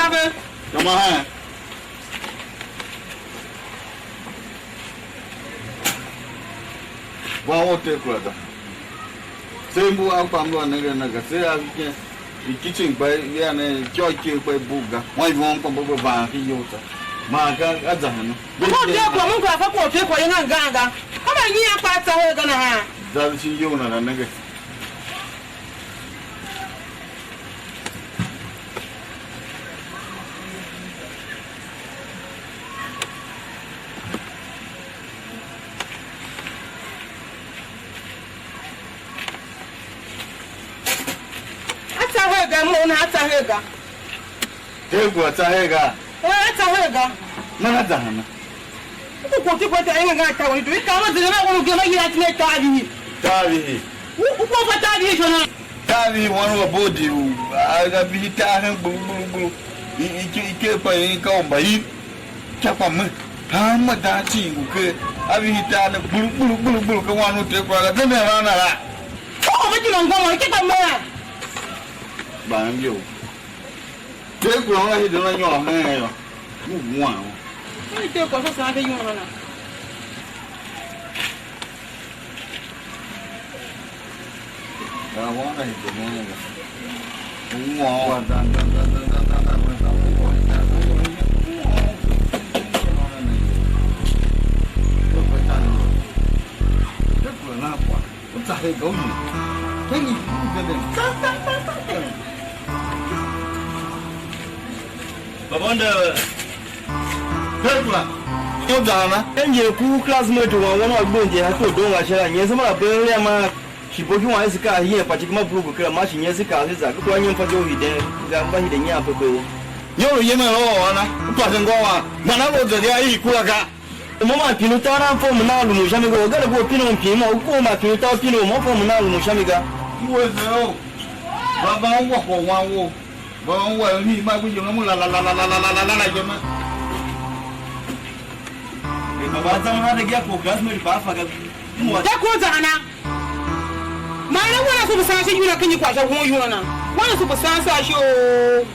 Papa. Come on. Vamos ter coisa. Sembu apa ambil naga saya akhirnya di kitchen by dia ne joy ke by buga. Mai vão com buga vang ki yota. Maka ajahan. Ko dia ko mun ka fa ko te ko yin ganga. Kama yin ya kwata ho gana ha. Dal shi yona na naga. Atahega. Tego atahega. Atahega. Mana dahana. Ko ti ko ta yin ga ta wani to ka ma da na ko ga mai ya tine tabi. Tabi. Ko fa tabi shona. Tabi wani wa bodi aga bi ta han bulu. Ike pa yin ka on bayi. Ta pa mu. Ha ma da ti ku abi ta na bulu ka wani te ko ga ne rana la. Ko ma ti non go ki ta ma. Bạn nhiều thế của nó thì nó nhỏ này rồi ngủ ngoảo cái tiêu có sao cái dùng rồi nè món này của nó ngủ ngoảo rất là na quả cũng chả thấy gấu gì cái gì cũng cái này Babanda Perkula Yo dana Enje ku classmate wa wana gbonje ha ko don wa shara nye sama be ya ma shiboki wa isika hiye pati kuma bugu kira ma shi nye sika sisa ko anyen fa jo hide ga ba hide nya pepe Yo ye ma ro wana pa den go wa mana ro de ya yi kula ka mo ma pinu tara fo mo na lu mo shami go ga go pinu pinu ma ko ma pinu ta pinu mo fo mo na lu mo shami ga wo zero baba wo ko wa wo Bang wa ni ma ku jong la jema. Baba zan ha da ya ko classmate ba fa ga mu da ko zana. Ma na wala su ba shi yuna kan yi kwashe gon yuna. Wala su ba sa shi o.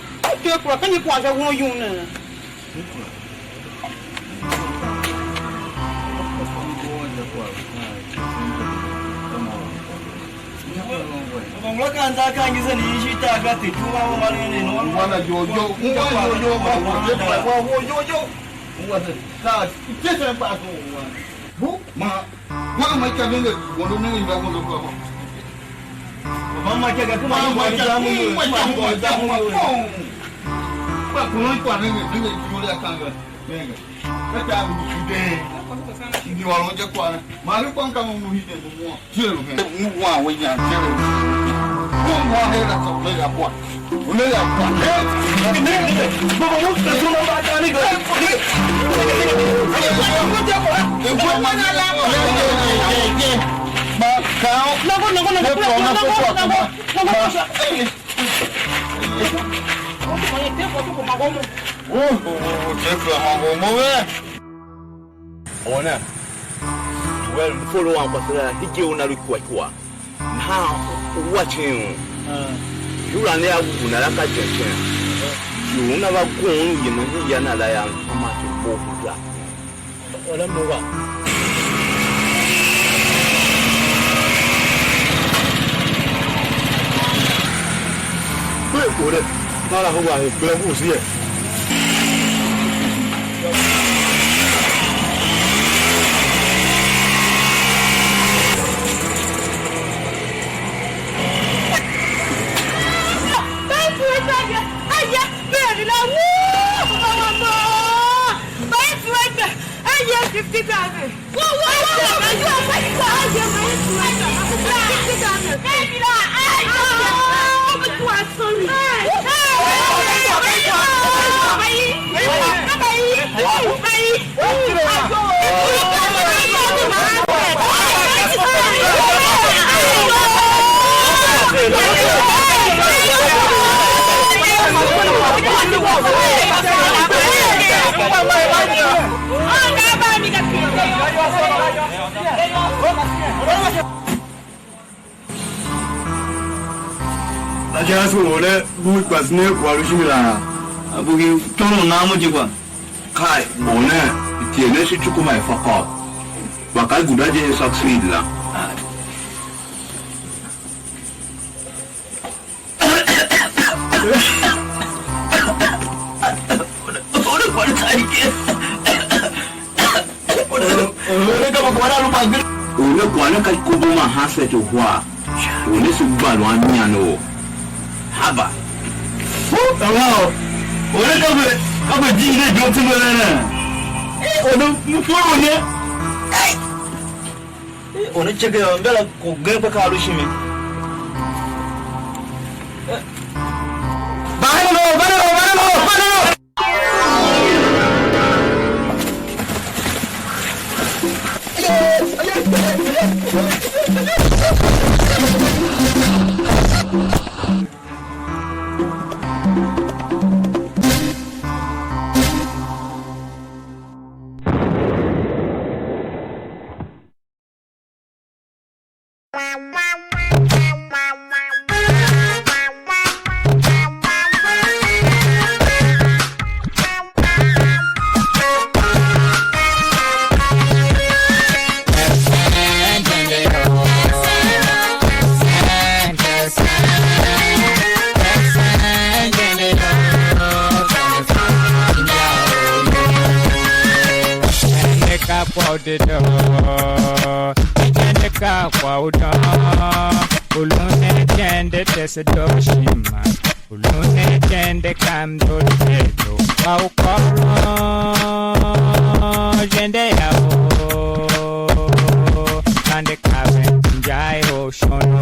Ke ko kan yi kwashe gon yuna. Bang lo kan za kan yi zani shi ta ga titu ma ma ne no Wana jojo, wa ta ke se pa ko wa. Bu ma ka dinga wono ne ba ko ko. Mama ke ga kuma ma ja mu ma ja mu ba ko no kwa ne ne ko le kan ga. Venga. Ka ta bu de. Ndi wa lo je kwa. Ma ri kwa kan mu hi de mu. Jero ke. Mu wa we ya jero. Ko wa he la so le ya kwa. Ule ya kwa. Baba mo ta so ma ba ni ga. Ba kao. Ona. Well, follow on but hije una kwa. Now watching. You run there una la ka jeje. You una ba ko un yin ni ya na la ya ma ti bo ya. Ola mo wa. Ko de. Na la ho wa he gbe bu si e. Aja so le bu pas ne kwa lu shimi la. Porque todo namo de qual? Kai, bona, tiene si chuku mai fuck up. Bakal guda je succeed la. Ora qual sai que? Ora kama kwa lu pagil. Ule kwana kai kubuma hasa to kwa. Ule subalu amiano. Haba. Wow. Ora kama jingle jotu ngana. Ora muforo ne. Ora cheke ngala ko gempa kalu shimi. Banalo. Ulune jende tesedoshima, ulune jende kando dedo, waukoro jende yao, kande kabe njai oshono.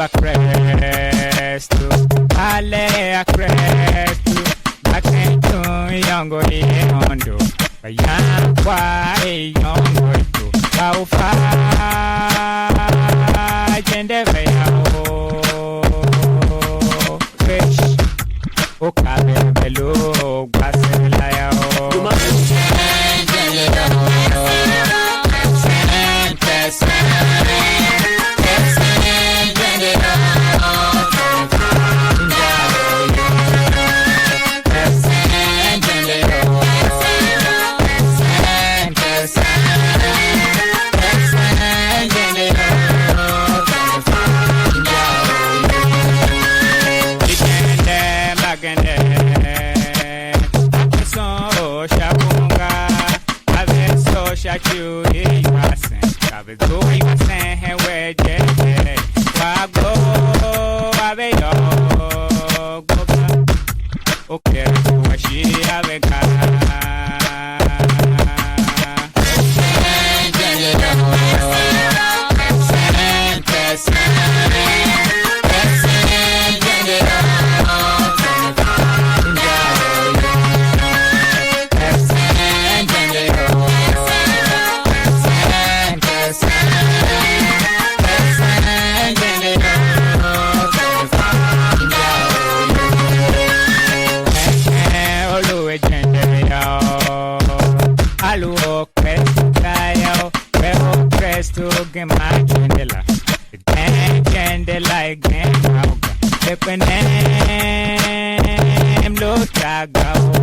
Cresto, ale cresto, bakento yongo iehondo, bayakwa yongo itu, kaufa jende veyao, fish, okabe belo basela yao. Em lo tragao